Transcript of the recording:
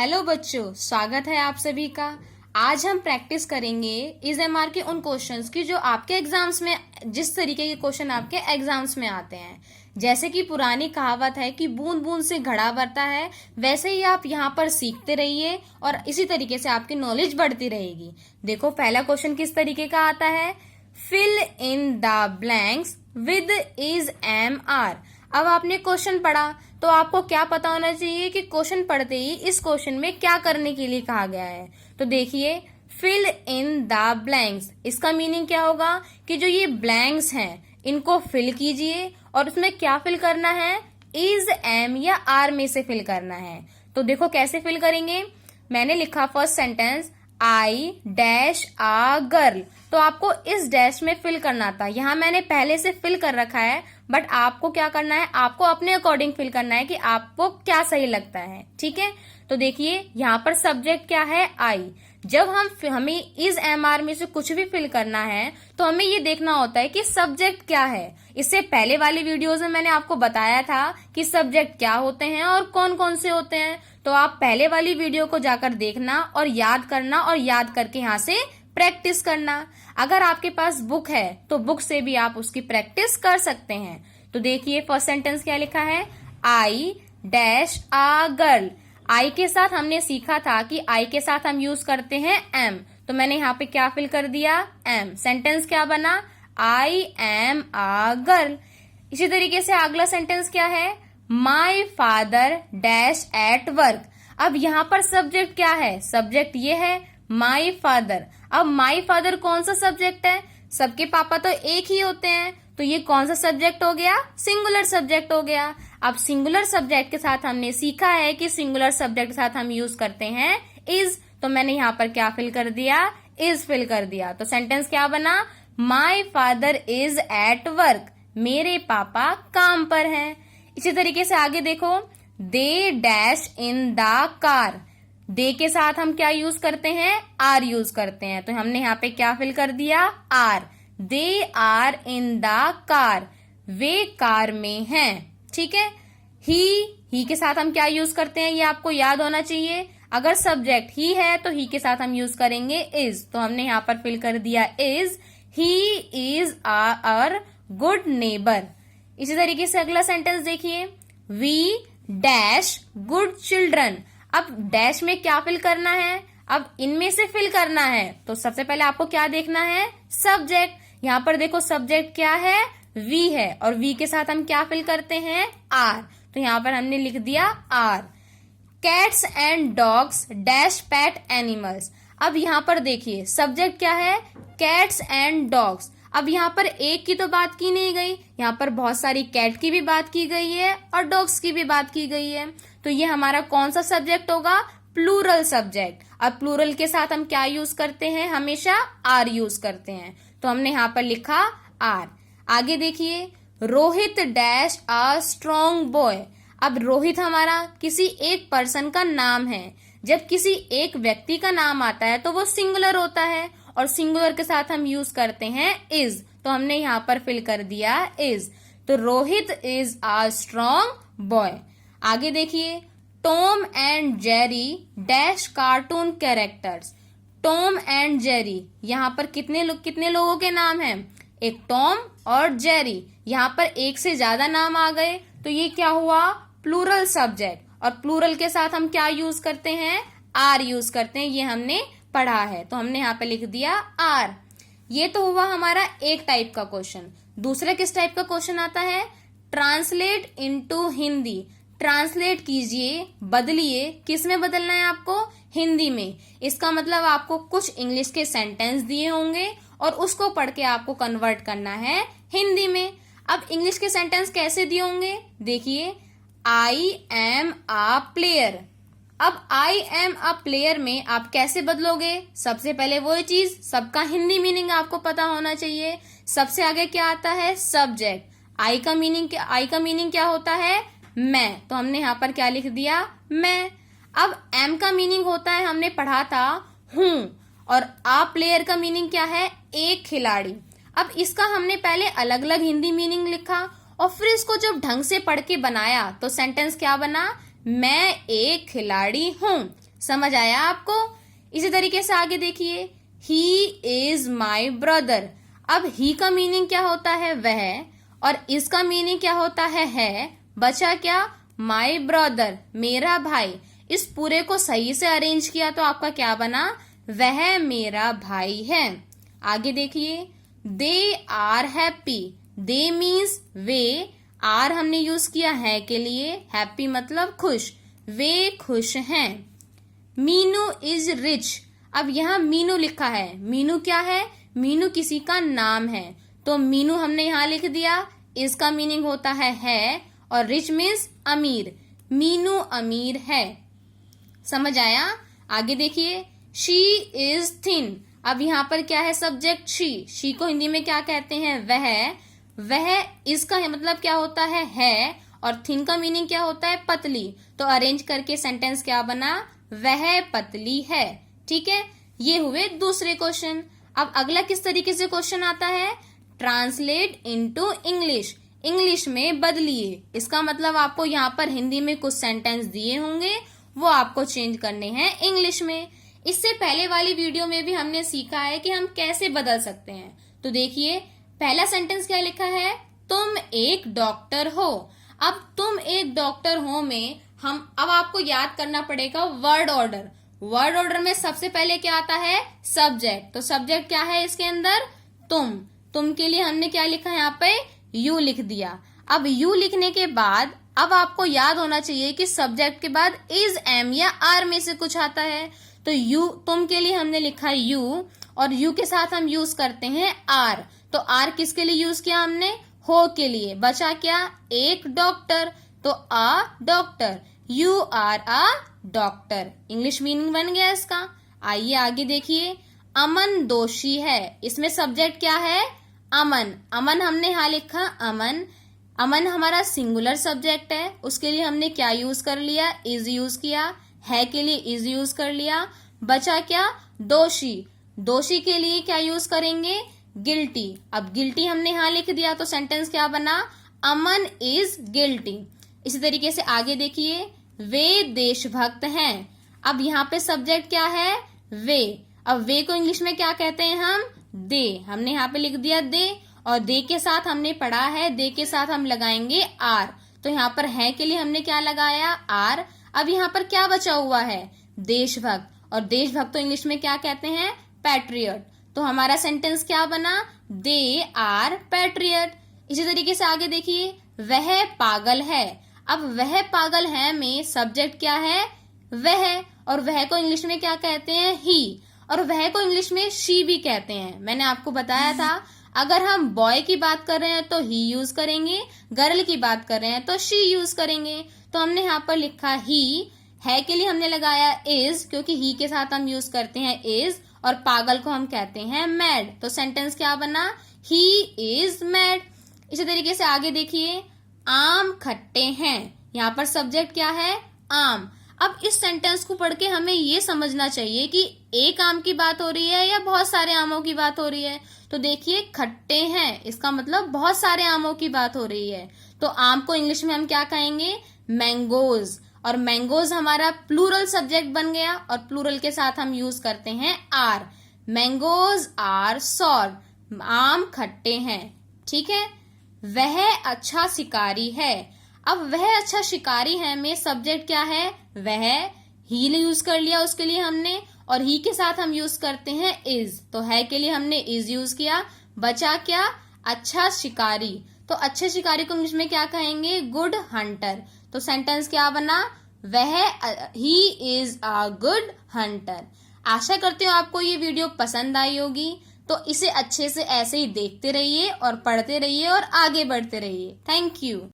Hello बच्चों, स्वागत है आप सभी का। आज हम प्रैक्टिस करेंगे इस एमआर के उन क्वेश्चंस की जो आपके एग्जाम्स में, जिस तरीके के क्वेश्चन आपके एग्जाम्स में आते हैं। जैसे कि पुरानी कहावत है कि बूंद बूंद से घड़ा भरता है, वैसे ही आप यहाँ पर सीखते रहिए और इसी तरीके से आपकी नॉलेज बढ़ती रहेगी। देखो पहला क्वेश्चन किस तरीके का आता है, fill in the blanks with is am are. अब आपने क्वेश्चन पढ़ा तो आपको क्या पता होना चाहिए कि क्वेश्चन पढ़ते ही इस क्वेश्चन में क्या करने के लिए कहा गया है। तो देखिए, फिल इन द ब्लैंक्स, इसका मीनिंग क्या होगा कि जो ये ब्लैंक्स हैं इनको फिल कीजिए और उसमें क्या फिल करना है, इज एम या आर में से फिल करना है। तो देखो कैसे फिल करेंगे। मैंने लिखा first sentence, I dash a girl, तो आपको इस डैश में फिल करना था। यहाँ मैंने पहले से फिल कर रखा है, बट आपको क्या करना है, आपको अपने अकॉर्डिंग फिल करना है कि आपको क्या सही लगता है। ठीक है, तो देखिए यहाँ पर सब्जेक्ट क्या है, आई। जब हमें इज एम आर में से कुछ भी फिल करना है तो हमें ये देखना होता है कि सब्जेक्ट क्या है। इससे पहले वाली वीडियोस में मैंने आपको बताया था कि सब्जेक्ट क्या होते हैं और कौन कौन से होते हैं। तो आप पहले वाली वीडियो को जाकर देखना और याद करना और याद करके यहाँ से प्रैक्टिस करना। अगर आपके पास बुक है तो बुक से भी आप उसकी प्रैक्टिस कर सकते हैं। तो देखिए फर्स्ट सेंटेंस क्या लिखा है, आई डैश आ गर्ल। आई के साथ हमने सीखा था कि आई के साथ हम यूज करते हैं एम, तो मैंने यहाँ पे क्या फिल कर दिया, एम। सेंटेंस क्या बना, आई एम आ गर्ल। इसी तरीके से अगला सेंटेंस क्या है, my father dash at work. अब यहाँ पर सब्जेक्ट क्या है, सब्जेक्ट ये है माई फादर। अब माई फादर कौन सा सब्जेक्ट है, सबके पापा तो एक ही होते हैं, तो ये कौन सा सब्जेक्ट हो गया, सिंगुलर सब्जेक्ट हो गया। अब सिंगुलर सब्जेक्ट के साथ हमने सीखा है कि सिंगुलर सब्जेक्ट के साथ हम यूज करते हैं इज, तो मैंने यहाँ पर क्या फिल कर दिया, इज फिल कर दिया। तो सेंटेंस क्या बना, my father is at work, मेरे पापा काम पर हैं। इसी तरीके से आगे देखो, they dash in the car. दे के साथ हम क्या यूज करते हैं, आर यूज करते हैं, तो हमने यहाँ पे क्या फिल कर दिया, are. They are in the car, वे कार में हैं। ठीक है, ही के साथ हम क्या यूज करते हैं, ये आपको याद होना चाहिए। अगर सब्जेक्ट ही है तो ही के साथ हम यूज करेंगे इज, तो हमने यहाँ पर फिल कर दिया is. He is our good neighbour. इसी तरीके से अगला सेंटेंस देखिए, वी डैश गुड चिल्ड्रन। अब डैश में क्या फिल करना है, अब इनमें से फिल करना है, तो सबसे पहले आपको क्या देखना है, सब्जेक्ट। यहाँ पर देखो सब्जेक्ट क्या है, वी है, और वी के साथ हम क्या फिल करते हैं, आर, तो यहाँ पर हमने लिख दिया are. Cats and dogs dash pet animals. अब यहाँ पर देखिए सब्जेक्ट क्या है, कैट्स एंड डॉग्स। अब यहाँ पर एक की तो बात की नहीं गई, यहाँ पर बहुत सारी कैट की भी बात की गई है और डॉग्स की भी बात की गई है, तो ये हमारा कौन सा सब्जेक्ट होगा, प्लूरल सब्जेक्ट। अब प्लूरल के साथ हम क्या यूज करते हैं, हमेशा आर यूज करते हैं, तो हमने यहाँ पर लिखा आर। आगे देखिए, Rohit dash a strong boy. अब रोहित हमारा किसी एक पर्सन का नाम है। जब किसी एक व्यक्ति का नाम आता है तो वो सिंगुलर होता है और सिंगुलर के साथ हम यूज करते हैं इज, तो हमने यहाँ पर फिल कर दिया इज। तो Rohit is a strong boy. आगे देखिए, Tom and Jerry dash cartoon characters. Tom and Jerry, यहाँ पर कितने लोगों के नाम हैं, एक टॉम और जेरी। यहाँ पर एक से ज्यादा नाम आ गए तो ये क्या हुआ, प्लूरल सब्जेक्ट, और प्लूरल के साथ हम क्या यूज करते हैं, आर यूज करते हैं, ये हमने पढ़ा है, तो हमने यहाँ पे लिख दिया आर। ये तो हुआ हमारा एक टाइप का क्वेश्चन। दूसरा किस टाइप का क्वेश्चन आता है, ट्रांसलेट इनटू हिंदी। ट्रांसलेट कीजिए, बदलिए, किस में बदलना है आपको, हिंदी में। इसका मतलब आपको कुछ इंग्लिश के सेंटेंस दिए होंगे और उसको पढ़ के आपको कन्वर्ट करना है हिंदी में। अब इंग्लिश के सेंटेंस कैसे दिए होंगे, देखिए, आई एम आ प्लेयर। अब आई एम अ प्लेयर में आप कैसे बदलोगे, सबसे पहले वही चीज, सबका हिंदी मीनिंग आपको पता होना चाहिए। सबसे आगे क्या आता है, सब्जेक्ट। आई का मीनिंग क्या होता है, मैं, तो हमने यहाँ पर क्या लिख दिया, मैं। अब एम का मीनिंग होता है, हमने पढ़ा था हूं, और आ प्लेयर का मीनिंग क्या है, एक खिलाड़ी। अब इसका हमने पहले अलग अलग हिंदी मीनिंग लिखा और फिर इसको जब ढंग से पढ़ के बनाया तो सेंटेंस क्या बना, मैं एक खिलाड़ी हूं। समझ आया आपको? इसी तरीके से आगे देखिए, ही इज माई ब्रदर। अब ही का मीनिंग क्या होता है? वह, और इसका मीनिंग क्या होता है। बचा क्या? माई ब्रदर, मेरा भाई। इस पूरे को सही से अरेंज किया तो आपका क्या बना? वह मेरा भाई है। आगे देखिए, they are happy. They means वे, आर हमने यूज किया है के लिए, हैप्पी मतलब खुश, वे खुश हैं। Meenu is rich. अब यहाँ मीनू लिखा है, मीनू क्या है? मीनू किसी का नाम है, तो मीनू हमने यहाँ लिख दिया। इसका मीनिंग होता है और रिच मीन्स अमीर। मीनू अमीर है। समझ आया? आगे देखिए, शी इज थिन। अब यहाँ पर क्या है? सब्जेक्ट शी को हिंदी में क्या कहते हैं? वह इसका मतलब क्या होता है, और थिन का मीनिंग क्या होता है? पतली। तो अरेंज करके सेंटेंस क्या बना? वह पतली है। ठीक है, ये हुए दूसरे क्वेश्चन। अब अगला किस तरीके से क्वेश्चन आता है? Translate into English. इंग्लिश में बदलिए। इसका मतलब आपको यहाँ पर हिंदी में कुछ सेंटेंस दिए होंगे, वो आपको चेंज करने हैं इंग्लिश में। इससे पहले वाली वीडियो में भी हमने सीखा है कि हम कैसे बदल सकते हैं। तो देखिए, पहला सेंटेंस क्या लिखा है? तुम एक डॉक्टर हो। अब तुम एक डॉक्टर हो में अब आपको याद करना पड़ेगा वर्ड ऑर्डर। वर्ड ऑर्डर में सबसे पहले क्या आता है? सब्जेक्ट। तो सब्जेक्ट क्या है इसके अंदर? तुम के लिए हमने क्या लिखा है यहाँ पे? यू लिख दिया। अब यू लिखने के बाद अब आपको याद होना चाहिए कि सब्जेक्ट के बाद इज, एम या आर में से कुछ आता है। तो यू, तुम के लिए हमने लिखा है यू, और यू के साथ हम यूज करते हैं आर। तो आर किसके लिए यूज किया हमने? हो के लिए। बचा क्या? एक डॉक्टर, तो a doctor, you are a doctor. English meaning बन गया इसका। आइए आगे देखिए, अमन दोषी है। इसमें सब्जेक्ट क्या है? अमन। अमन हमने यहाँ लिखा अमन। अमन हमारा सिंगुलर सब्जेक्ट है, उसके लिए हमने क्या यूज कर लिया? इज यूज किया। है के लिए इज यूज कर लिया। बचा क्या? दोषी। दोषी के लिए क्या यूज करेंगे? गिल्टी। अब गिल्टी हमने यहाँ लिख दिया, तो सेंटेंस क्या बना? अमन इज गिल्टी। इसी तरीके से आगे देखिए, वे देशभक्त हैं। अब यहाँ पे सब्जेक्ट क्या है? वे। अब वे को इंग्लिश में क्या कहते हैं हम? दे। हमने यहाँ पे लिख दिया दे, और दे के साथ हमने पढ़ा है, दे के साथ हम लगाएंगे आर। तो यहाँ पर है के लिए हमने क्या लगाया? आर। अब यहाँ पर क्या बचा हुआ है? देशभक्त। और देशभक्त तो इंग्लिश में क्या कहते हैं? पैट्रियट। तो हमारा सेंटेंस क्या बना? They are patriot. इसी तरीके से आगे देखिए, वह पागल है। अब वह पागल है में सब्जेक्ट क्या है? वह, और वह को इंग्लिश में क्या कहते हैं? ही। और वह को इंग्लिश में शी भी कहते हैं। मैंने आपको बताया था, अगर हम बॉय की बात कर रहे हैं तो ही यूज करेंगे, गर्ल की बात कर रहे हैं तो शी यूज करेंगे। तो हमने यहाँ पर लिखा ही, है के लिए हमने लगाया इज, क्योंकि ही के साथ हम यूज करते हैं इज, और पागल को हम कहते हैं मैड। तो सेंटेंस क्या बना? He is mad. इसी तरीके से आगे देखिए, आम खट्टे हैं। यहाँ पर सब्जेक्ट क्या है? आम। अब इस सेंटेंस को पढ़ के हमें ये समझना चाहिए कि एक आम की बात हो रही है या बहुत सारे आमों की बात हो रही है। तो देखिए, खट्टे हैं, इसका मतलब बहुत सारे आमों की बात हो रही है। तो आम को इंग्लिश में हम क्या कहेंगे? मैंगोज। और मैंगोज हमारा प्लूरल सब्जेक्ट बन गया, और प्लूरल के साथ हम यूज करते हैं आर। Mangoes are sorry. आम खट्टे हैं। ठीक है। वह अच्छा शिकारी है। अब वह अच्छा शिकारी है में सब्जेक्ट क्या है? वह। ही यूज कर लिया उसके लिए हमने, और ही के साथ हम यूज करते हैं इज। तो है के लिए हमने इज यूज किया। बचा क्या? अच्छा शिकारी। तो अच्छे शिकारी को इंग्लिश में क्या कहेंगे? Good Hunter. तो सेंटेंस क्या बना? वह, he is a good hunter. आशा करती हूँ आपको ये वीडियो पसंद आई होगी। तो इसे अच्छे से ऐसे ही देखते रहिए और पढ़ते रहिए और आगे बढ़ते रहिए। Thank you.